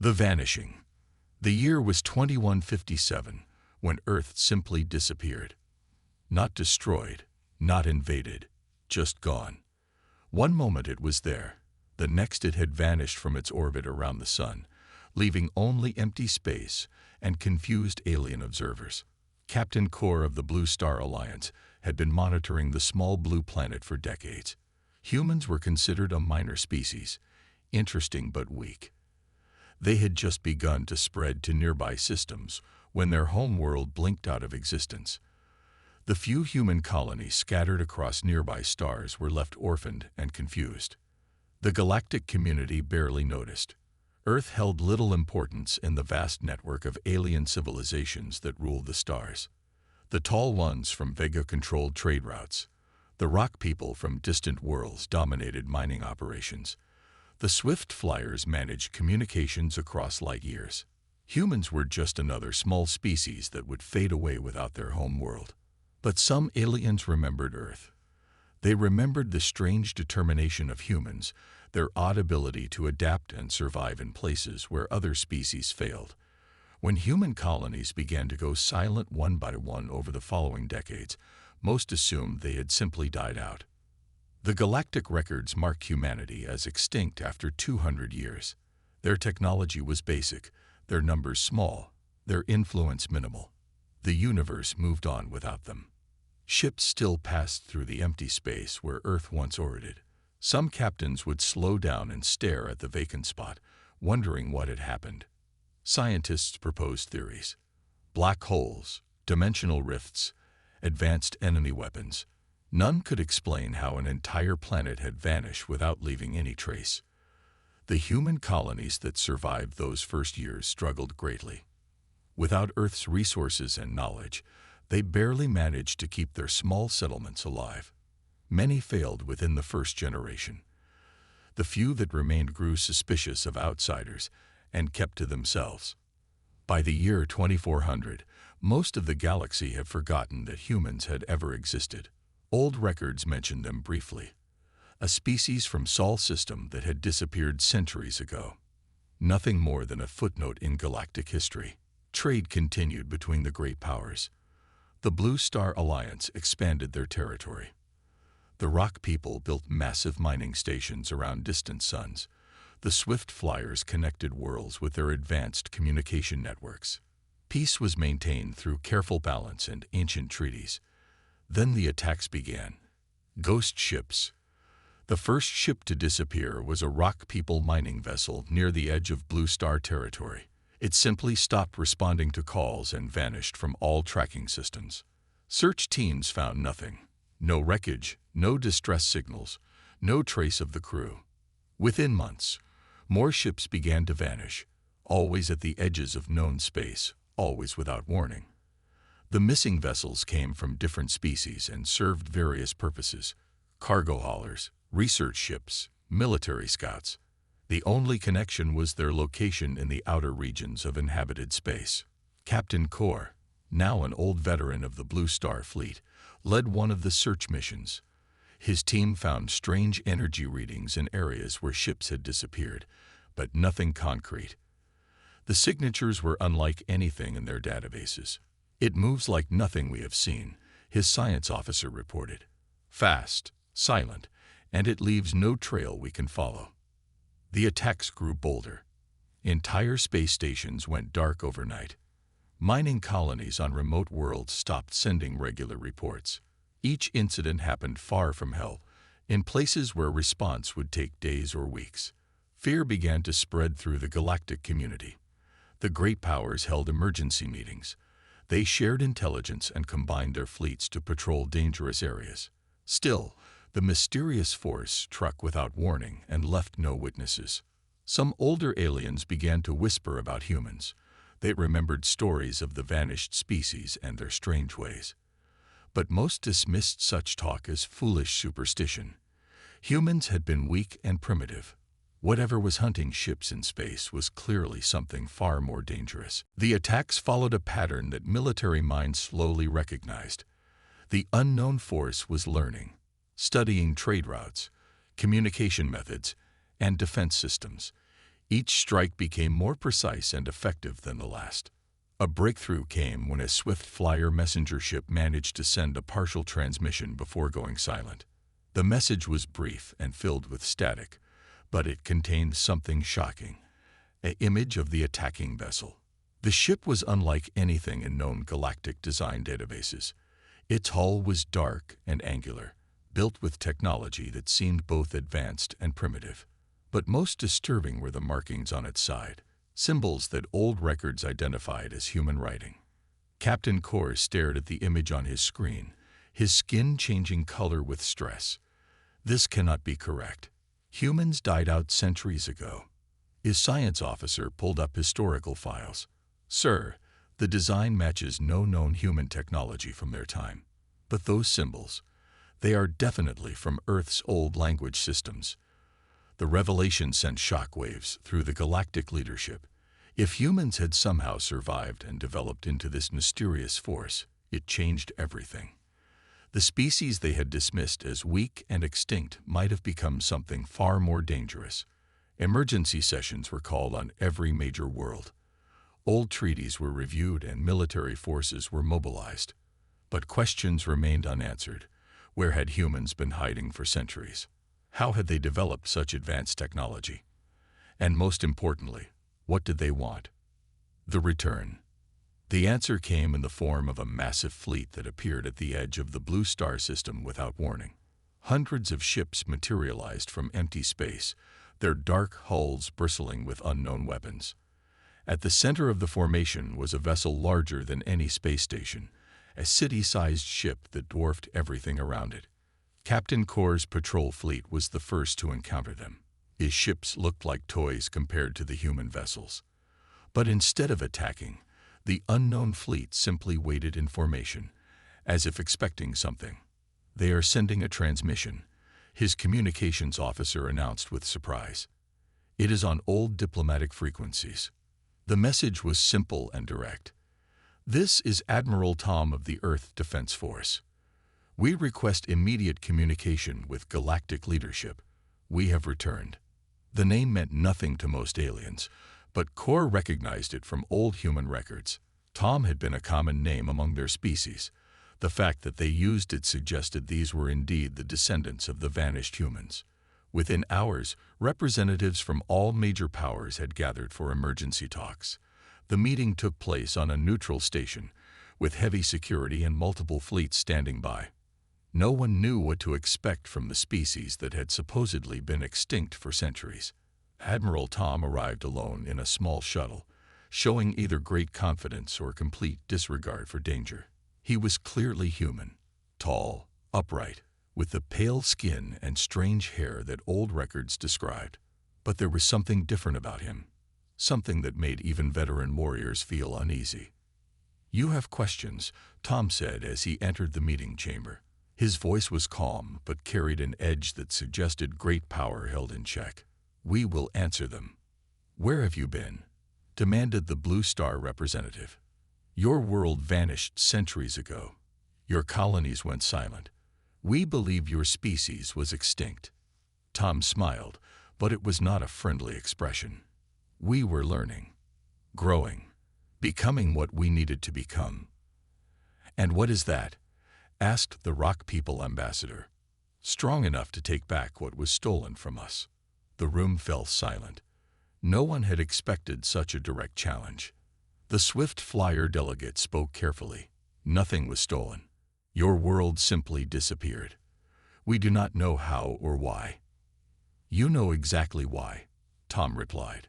The Vanishing. The year was 2157, when Earth simply disappeared. Not destroyed, not invaded, just gone. One moment it was there, the next it had vanished from its orbit around the sun, leaving only empty space and confused alien observers. Captain Core of the Blue Star Alliance had been monitoring the small blue planet for decades. Humans were considered a minor species, interesting but weak. They had just begun to spread to nearby systems when their homeworld blinked out of existence. The few human colonies scattered across nearby stars were left orphaned and confused. The galactic community barely noticed. Earth held little importance in the vast network of alien civilizations that ruled the stars. The tall ones from Vega-controlled trade routes. The rock people from distant worlds dominated mining operations. The swift flyers managed communications across light years. Humans were just another small species that would fade away without their home world. But some aliens remembered Earth. They remembered the strange determination of humans, their odd ability to adapt and survive in places where other species failed. When human colonies began to go silent one by one over the following decades, most assumed they had simply died out. The galactic records mark humanity as extinct after 200 years. Their technology was basic, their numbers small, their influence minimal. The universe moved on without them. Ships still passed through the empty space where Earth once orbited. Some captains would slow down and stare at the vacant spot, wondering what had happened. Scientists proposed theories. Black holes, dimensional rifts, advanced enemy weapons. None could explain how an entire planet had vanished without leaving any trace. The human colonies that survived those first years struggled greatly. Without Earth's resources and knowledge, they barely managed to keep their small settlements alive. Many failed within the first generation. The few that remained grew suspicious of outsiders and kept to themselves. By the year 2400, most of the galaxy had forgotten that humans had ever existed. Old records mentioned them briefly. A species from Sol system that had disappeared centuries ago. Nothing more than a footnote in galactic history. Trade continued between the great powers. The Blue Star Alliance expanded their territory. The rock people built massive mining stations around distant suns. The swift flyers connected worlds with their advanced communication networks. Peace was maintained through careful balance and ancient treaties. Then the attacks began. Ghost ships. The first ship to disappear was a rock people mining vessel near the edge of Blue Star territory. It simply stopped responding to calls and vanished from all tracking systems. Search teams found nothing. No wreckage, no distress signals, no trace of the crew. Within months, more ships began to vanish, always at the edges of known space, always without warning. The missing vessels came from different species and served various purposes: cargo haulers, research ships, military scouts. The only connection was their location in the outer regions of inhabited space. Captain Core, now an old veteran of the Blue Star Fleet, led one of the search missions. His team found strange energy readings in areas where ships had disappeared, but nothing concrete. The signatures were unlike anything in their databases. "It moves like nothing we have seen," his science officer reported. "Fast, silent, and it leaves no trail we can follow." The attacks grew bolder. Entire space stations went dark overnight. Mining colonies on remote worlds stopped sending regular reports. Each incident happened far from help, in places where response would take days or weeks. Fear began to spread through the galactic community. The great powers held emergency meetings. They shared intelligence and combined their fleets to patrol dangerous areas. Still, the mysterious force struck without warning and left no witnesses. Some older aliens began to whisper about humans. They remembered stories of the vanished species and their strange ways. But most dismissed such talk as foolish superstition. Humans had been weak and primitive. Whatever was hunting ships in space was clearly something far more dangerous. The attacks followed a pattern that military minds slowly recognized. The unknown force was learning, studying trade routes, communication methods, and defense systems. Each strike became more precise and effective than the last. A breakthrough came when a swift flyer messenger ship managed to send a partial transmission before going silent. The message was brief and filled with static, but it contained something shocking: an image of the attacking vessel. The ship was unlike anything in known galactic design databases. Its hull was dark and angular, built with technology that seemed both advanced and primitive. But most disturbing were the markings on its side, symbols that old records identified as human writing. Captain Kors stared at the image on his screen, his skin changing color with stress. This cannot be correct. Humans died out centuries ago. His science officer pulled up historical files. Sir, the design matches no known human technology from their time. But those symbols, they are definitely from Earth's old language systems. The revelation sent shockwaves through the galactic leadership. If humans had somehow survived and developed into this mysterious force, it changed everything. The species they had dismissed as weak and extinct might have become something far more dangerous. Emergency sessions were called on every major world. Old treaties were reviewed and military forces were mobilized. But questions remained unanswered. Where had humans been hiding for centuries? How had they developed such advanced technology? And most importantly, what did they want? The return. The answer came in the form of a massive fleet that appeared at the edge of the Blue Star system without warning. Hundreds of ships materialized from empty space, their dark hulls bristling with unknown weapons. At the center of the formation was a vessel larger than any space station, a city-sized ship that dwarfed everything around it. Captain Kors' patrol fleet was the first to encounter them. His ships looked like toys compared to the human vessels. But instead of attacking, the unknown fleet simply waited in formation, as if expecting something. "They are sending a transmission," his communications officer announced with surprise. "It is on old diplomatic frequencies." The message was simple and direct. "This is Admiral Tom of the Earth Defense Force. We request immediate communication with galactic leadership. We have returned." The name meant nothing to most aliens, but Kor recognized it from old human records. Tom had been a common name among their species. The fact that they used it suggested these were indeed the descendants of the vanished humans. Within hours, representatives from all major powers had gathered for emergency talks. The meeting took place on a neutral station, with heavy security and multiple fleets standing by. No one knew what to expect from the species that had supposedly been extinct for centuries. Admiral Tom arrived alone in a small shuttle, showing either great confidence or complete disregard for danger. He was clearly human, tall, upright, with the pale skin and strange hair that old records described. But there was something different about him, something that made even veteran warriors feel uneasy. "You have questions," Tom said as he entered the meeting chamber. His voice was calm but carried an edge that suggested great power held in check. "We will answer them." "Where have you been?" demanded the Blue Star representative. "Your world vanished centuries ago. Your colonies went silent. We believe your species was extinct." Tom smiled, but it was not a friendly expression. "We were learning, growing, becoming what we needed to become." "And what is that?" asked the Rock People ambassador. "Strong enough to take back what was stolen from us." The room fell silent. No one had expected such a direct challenge. The swift flyer delegate spoke carefully. "Nothing was stolen. Your world simply disappeared. We do not know how or why." "You know exactly why," Tom replied.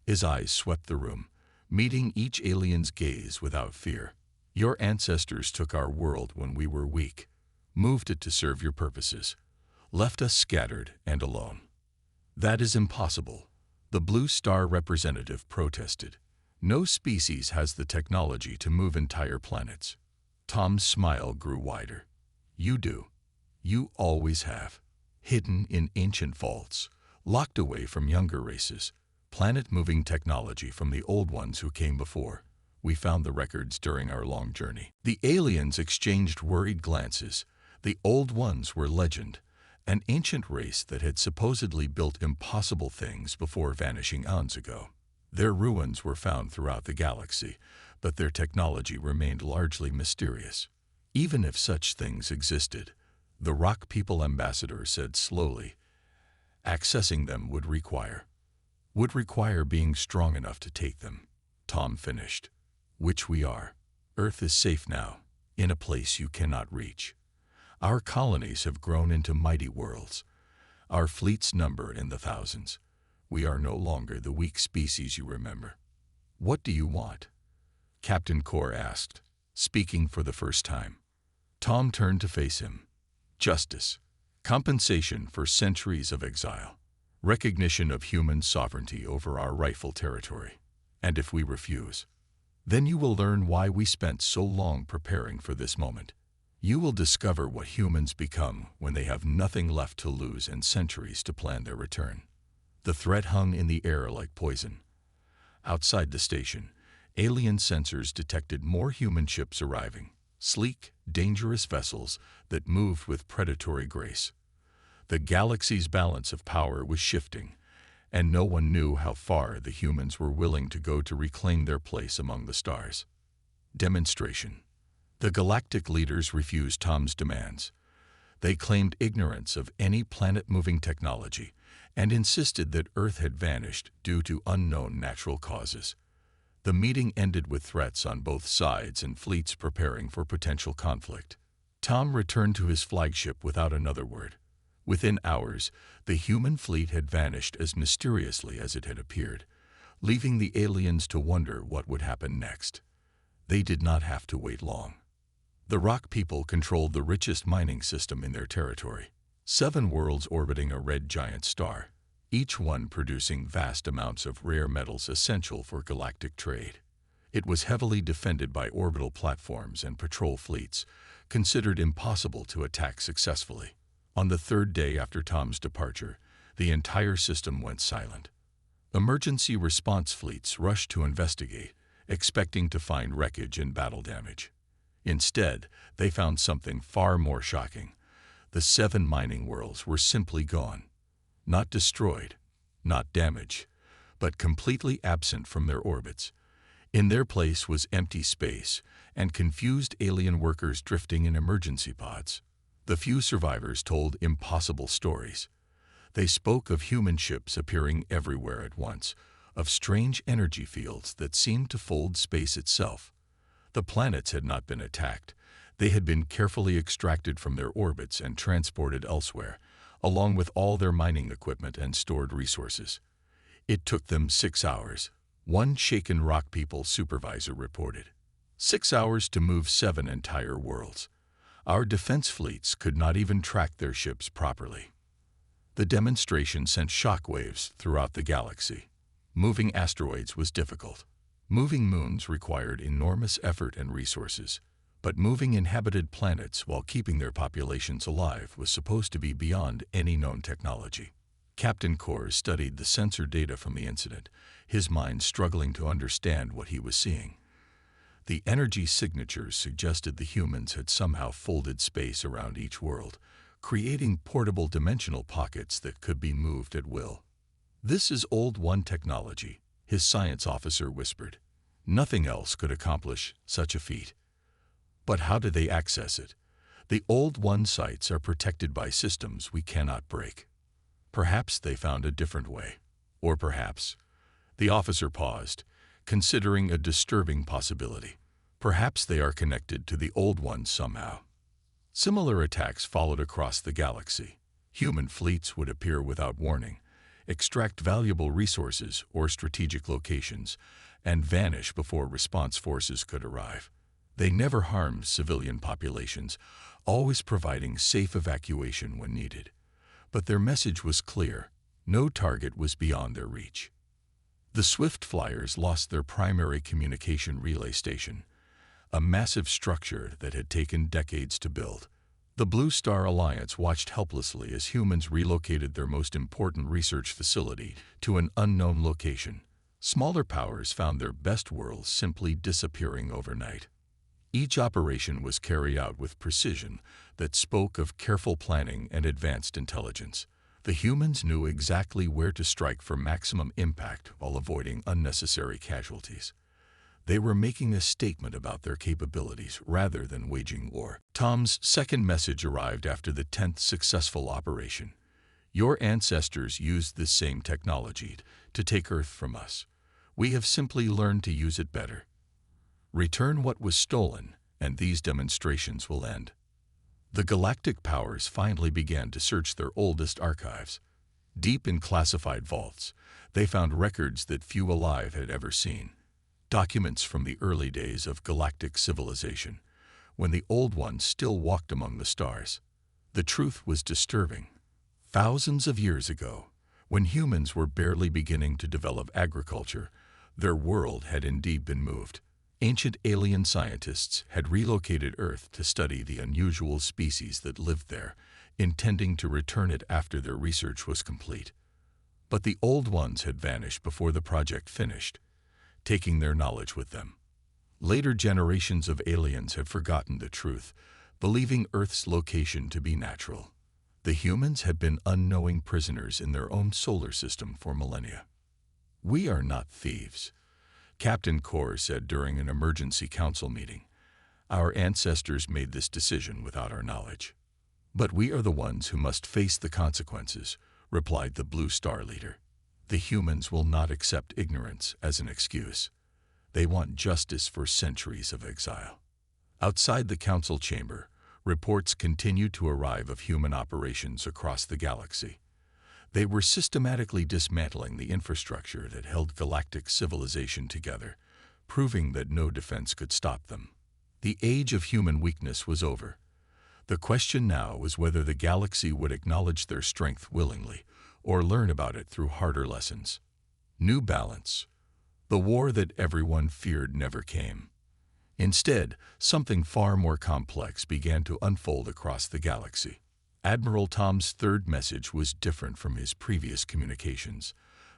His eyes swept the room, meeting each alien's gaze without fear. "Your ancestors took our world when we were weak, moved it to serve your purposes, left us scattered and alone." "That is impossible," the Blue Star representative protested. "No species has the technology to move entire planets." Tom's smile grew wider. "You do. You always have. Hidden in ancient vaults, locked away from younger races, planet-moving technology from the old ones who came before. We found the records during our long journey." The aliens exchanged worried glances. The old ones were legend, an ancient race that had supposedly built impossible things before vanishing eons ago. Their ruins were found throughout the galaxy, but their technology remained largely mysterious. Even if such things existed, the Rock People ambassador said slowly, accessing them would require being strong enough to take them. Tom finished. Which we are. Earth is safe now, in a place you cannot reach. Our colonies have grown into mighty worlds. Our fleets number in the thousands. We are no longer the weak species you remember. What do you want? Captain Core asked, speaking for the first time. Tom turned to face him. Justice. Compensation for centuries of exile. Recognition of human sovereignty over our rightful territory. And if we refuse, then you will learn why we spent so long preparing for this moment. You will discover what humans become when they have nothing left to lose and centuries to plan their return. The threat hung in the air like poison. Outside the station, alien sensors detected more human ships arriving, sleek, dangerous vessels that moved with predatory grace. The galaxy's balance of power was shifting, and no one knew how far the humans were willing to go to reclaim their place among the stars. Demonstration. The galactic leaders refused Tom's demands. They claimed ignorance of any planet-moving technology and insisted that Earth had vanished due to unknown natural causes. The meeting ended with threats on both sides and fleets preparing for potential conflict. Tom returned to his flagship without another word. Within hours, the human fleet had vanished as mysteriously as it had appeared, leaving the aliens to wonder what would happen next. They did not have to wait long. The Rock People controlled the richest mining system in their territory, 7 worlds orbiting a red giant star, each one producing vast amounts of rare metals essential for galactic trade. It was heavily defended by orbital platforms and patrol fleets, considered impossible to attack successfully. On the 3rd day after Tom's departure, the entire system went silent. Emergency response fleets rushed to investigate, expecting to find wreckage and battle damage. Instead, they found something far more shocking. The 7 mining worlds were simply gone. Not destroyed, not damaged, but completely absent from their orbits. In their place was empty space and confused alien workers drifting in emergency pods. The few survivors told impossible stories. They spoke of human ships appearing everywhere at once, of strange energy fields that seemed to fold space itself. The planets had not been attacked. They had been carefully extracted from their orbits and transported elsewhere, along with all their mining equipment and stored resources. It took them 6 hours, one shaken Rock People supervisor reported. 6 hours to move 7 entire worlds. Our defense fleets could not even track their ships properly. The demonstration sent shockwaves throughout the galaxy. Moving asteroids was difficult. Moving moons required enormous effort and resources, but moving inhabited planets while keeping their populations alive was supposed to be beyond any known technology. Captain Core studied the sensor data from the incident, his mind struggling to understand what he was seeing. The energy signatures suggested the humans had somehow folded space around each world, creating portable dimensional pockets that could be moved at will. This is Old One technology, his science officer whispered. Nothing else could accomplish such a feat. But how did they access it? The Old One sites are protected by systems we cannot break. Perhaps they found a different way. Or perhaps... The officer paused, considering a disturbing possibility. Perhaps they are connected to the Old Ones somehow. Similar attacks followed across the galaxy. Human fleets would appear without warning, extract valuable resources or strategic locations, and vanish before response forces could arrive. They never harmed civilian populations, always providing safe evacuation when needed. But their message was clear: no target was beyond their reach. The Swift Flyers lost their primary communication relay station, a massive structure that had taken decades to build. The Blue Star Alliance watched helplessly as humans relocated their most important research facility to an unknown location. Smaller powers found their best worlds simply disappearing overnight. Each operation was carried out with precision that spoke of careful planning and advanced intelligence. The humans knew exactly where to strike for maximum impact while avoiding unnecessary casualties. They were making a statement about their capabilities rather than waging war. Tom's second message arrived after the 10th successful operation. Your ancestors used this same technology to take Earth from us. We have simply learned to use it better. Return what was stolen, and these demonstrations will end. The galactic powers finally began to search their oldest archives. Deep in classified vaults, they found records that few alive had ever seen. Documents from the early days of galactic civilization, when the old ones still walked among the stars. The truth was disturbing. Thousands of years ago, when humans were barely beginning to develop agriculture, their world had indeed been moved. Ancient alien scientists had relocated Earth to study the unusual species that lived there, intending to return it after their research was complete. But the old ones had vanished before the project finished, taking their knowledge with them. Later generations of aliens had forgotten the truth, believing Earth's location to be natural. The humans had been unknowing prisoners in their own solar system for millennia. "We are not thieves," Captain Core said during an emergency council meeting. "Our ancestors made this decision without our knowledge. But we are the ones who must face the consequences," replied the Blue Star leader. "The humans will not accept ignorance as an excuse. They want justice for centuries of exile." Outside the council chamber, reports continued to arrive of human operations across the galaxy. They were systematically dismantling the infrastructure that held galactic civilization together, proving that no defense could stop them. The age of human weakness was over. The question now was whether the galaxy would acknowledge their strength willingly, or learn about it through harder lessons. New balance. The war that everyone feared never came. Instead, something far more complex began to unfold across the galaxy. Admiral Tom's third message was different from his previous communications.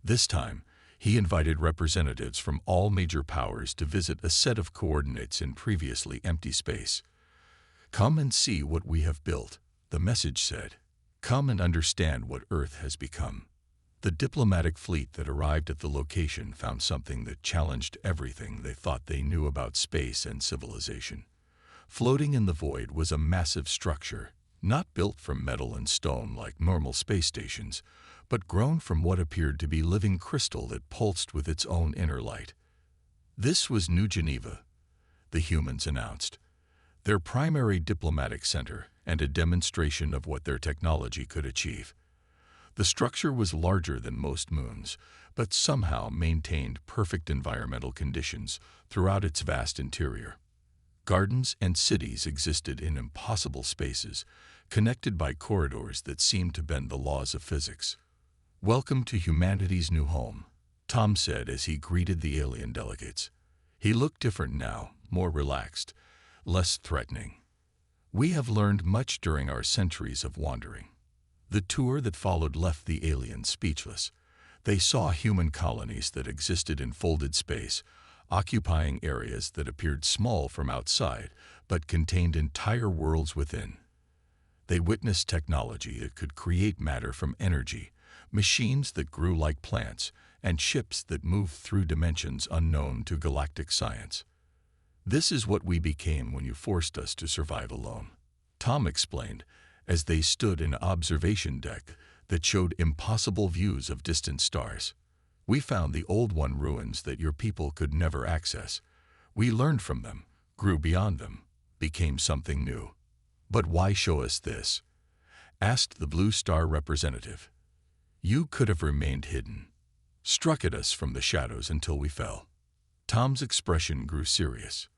This time, he invited representatives from all major powers to visit a set of coordinates in previously empty space. "Come and see what we have built," the message said. "Come and understand what Earth has become." The diplomatic fleet that arrived at the location found something that challenged everything they thought they knew about space and civilization. Floating in the void was a massive structure, not built from metal and stone like normal space stations, but grown from what appeared to be living crystal that pulsed with its own inner light. This was New Geneva, the humans announced, their primary diplomatic center and a demonstration of what their technology could achieve. The structure was larger than most moons, but somehow maintained perfect environmental conditions throughout its vast interior. Gardens and cities existed in impossible spaces, connected by corridors that seemed to bend the laws of physics. "Welcome to humanity's new home," Tom said as he greeted the alien delegates. He looked different now, more relaxed, less threatening. "We have learned much during our centuries of wandering." The tour that followed left the aliens speechless. They saw human colonies that existed in folded space, occupying areas that appeared small from outside, but contained entire worlds within. They witnessed technology that could create matter from energy, machines that grew like plants, and ships that moved through dimensions unknown to galactic science. "This is what we became when you forced us to survive alone," Tom explained, as they stood in an observation deck that showed impossible views of distant stars. "We found the Old One ruins that your people could never access. We learned from them, grew beyond them, became something new." "But why show us this?" asked the Blue Star representative. "You could have remained hidden, struck at us from the shadows until we fell." Tom's expression grew serious.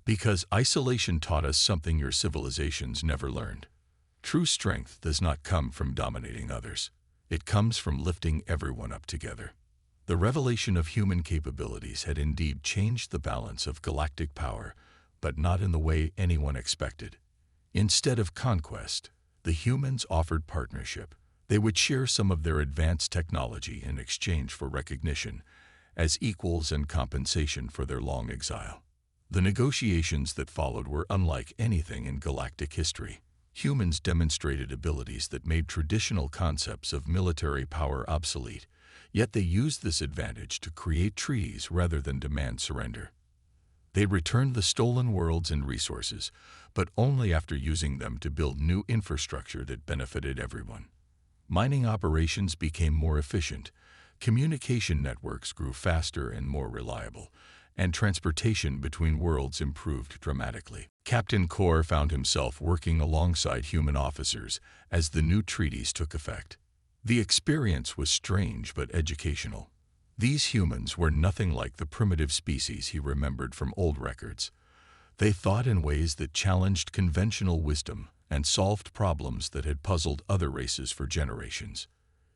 "Because isolation taught us something your civilizations never learned. True strength does not come from dominating others. It comes from lifting everyone up together." The revelation of human capabilities had indeed changed the balance of galactic power, but not in the way anyone expected. Instead of conquest, the humans offered partnership. They would share some of their advanced technology in exchange for recognition, as equals and compensation for their long exile. The negotiations that followed were unlike anything in galactic history. Humans demonstrated abilities that made traditional concepts of military power obsolete, yet they used this advantage to create treaties rather than demand surrender. They returned the stolen worlds and resources, but only after using them to build new infrastructure that benefited everyone. Mining operations became more efficient, communication networks grew faster and more reliable, and transportation between worlds improved dramatically. Captain Core found himself working alongside human officers as the new treaties took effect. The experience was strange but educational. These humans were nothing like the primitive species he remembered from old records. They thought in ways that challenged conventional wisdom and solved problems that had puzzled other races for generations.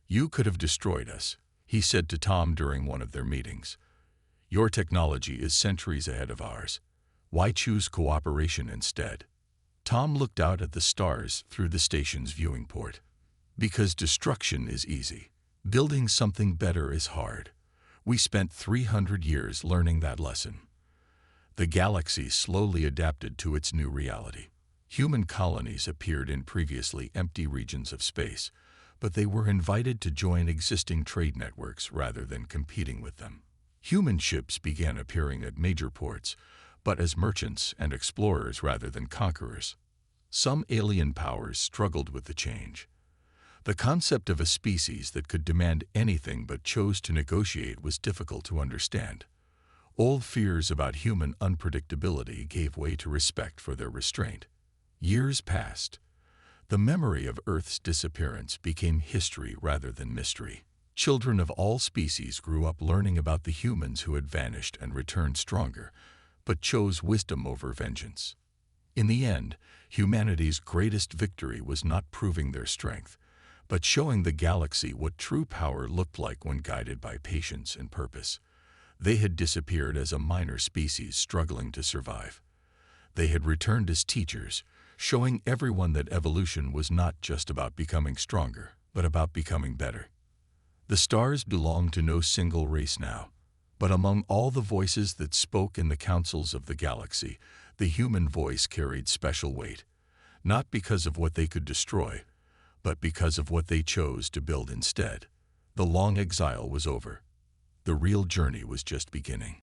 "You could have destroyed us," he said to Tom during one of their meetings. "Your technology is centuries ahead of ours. Why choose cooperation instead?" Tom looked out at the stars through the station's viewing port. "Because destruction is easy. Building something better is hard. We spent 300 years learning that lesson." The galaxy slowly adapted to its new reality. Human colonies appeared in previously empty regions of space, but they were invited to join existing trade networks rather than competing with them. Human ships began appearing at major ports, but as merchants and explorers rather than conquerors. Some alien powers struggled with the change. The concept of a species that could demand anything but chose to negotiate was difficult to understand. Old fears about human unpredictability gave way to respect for their restraint. Years passed. The memory of Earth's disappearance became history rather than mystery. Children of all species grew up learning about the humans who had vanished and returned stronger, but chose wisdom over vengeance. In the end, humanity's greatest victory was not proving their strength, but showing the galaxy what true power looked like when guided by patience and purpose. They had disappeared as a minor species struggling to survive. They had returned as teachers, showing everyone that evolution was not just about becoming stronger, but about becoming better. The stars belonged to no single race now, but among all the voices that spoke in the councils of the galaxy, the human voice carried special weight, not because of what they could destroy, but because of what they chose to build instead. The long exile was over. The real journey was just beginning.